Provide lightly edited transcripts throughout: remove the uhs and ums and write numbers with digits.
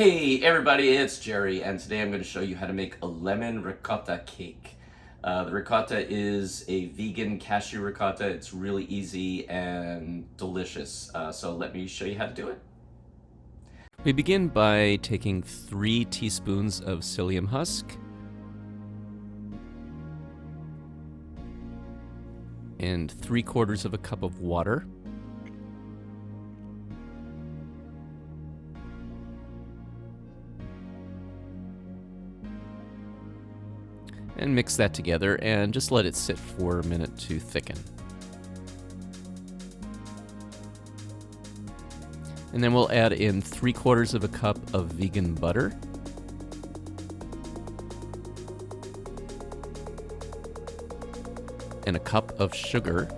Hey everybody, it's Jerry, and today I'm going to show you how to make a lemon ricotta cake. The ricotta is a vegan cashew ricotta. It's really easy and delicious, so let me show you how to do it. We begin by taking 3 teaspoons of psyllium husk and 3/4 of a cup of water. And mix that together and just let it sit for a minute to thicken. And then we'll add in 3/4 of a cup of vegan butter. And a cup of sugar.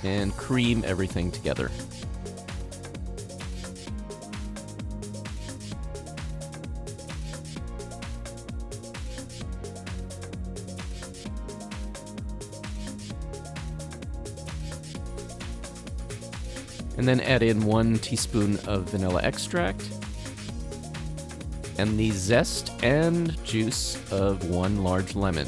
And cream everything together. And then add in 1 teaspoon of vanilla extract and the zest and juice of 1 large lemon.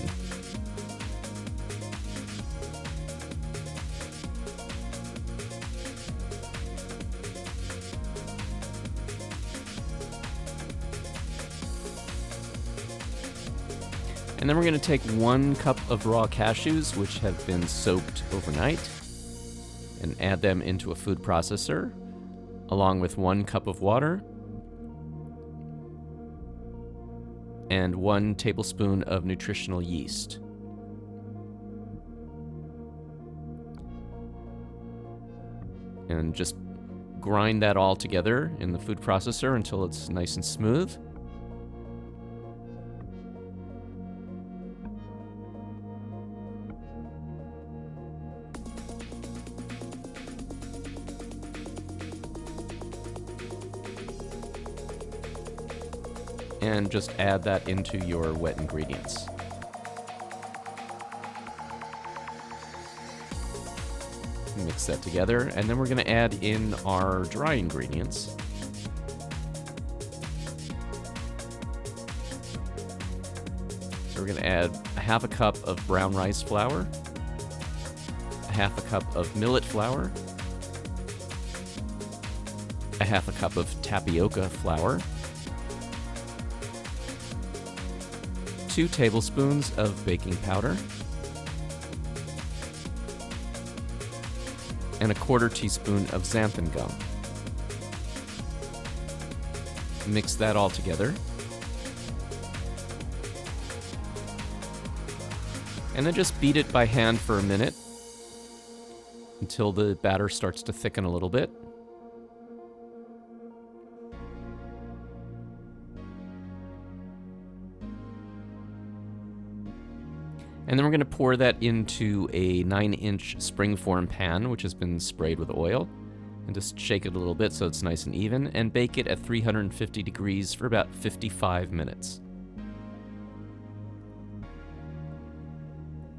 And then we're going to take 1 cup of raw cashews, which have been soaked overnight, and add them into a food processor, along with 1 cup of water and 1 tablespoon of nutritional yeast. And just grind that all together in the food processor until it's nice and smooth. And just add that into your wet ingredients. Mix that together, and then we're going to add in our dry ingredients. So we're going to add 1/2 cup of brown rice flour, 1/2 cup of millet flour, 1/2 cup of tapioca flour, 2 tablespoons of baking powder, and 1/4 teaspoon of xanthan gum. Mix that all together. And then just beat it by hand for a minute until the batter starts to thicken a little bit. And then we're going to pour that into a 9-inch springform pan, which has been sprayed with oil. And just shake it a little bit so it's nice and even, and bake it at 350 degrees for about 55 minutes.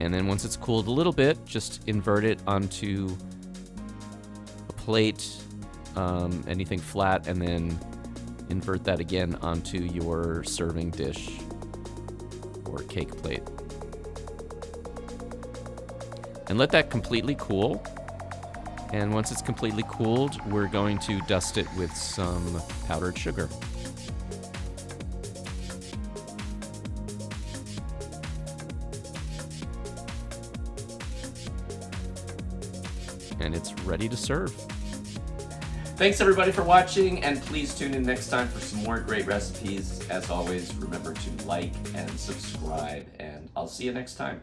And then once it's cooled a little bit, just invert it onto a plate, anything flat, and then invert that again onto your serving dish or cake plate. And let that completely cool. And once it's completely cooled, we're going to dust it with some powdered sugar. And it's ready to serve. Thanks everybody for watching, and please tune in next time for some more great recipes. As always, remember to like and subscribe, and I'll see you next time.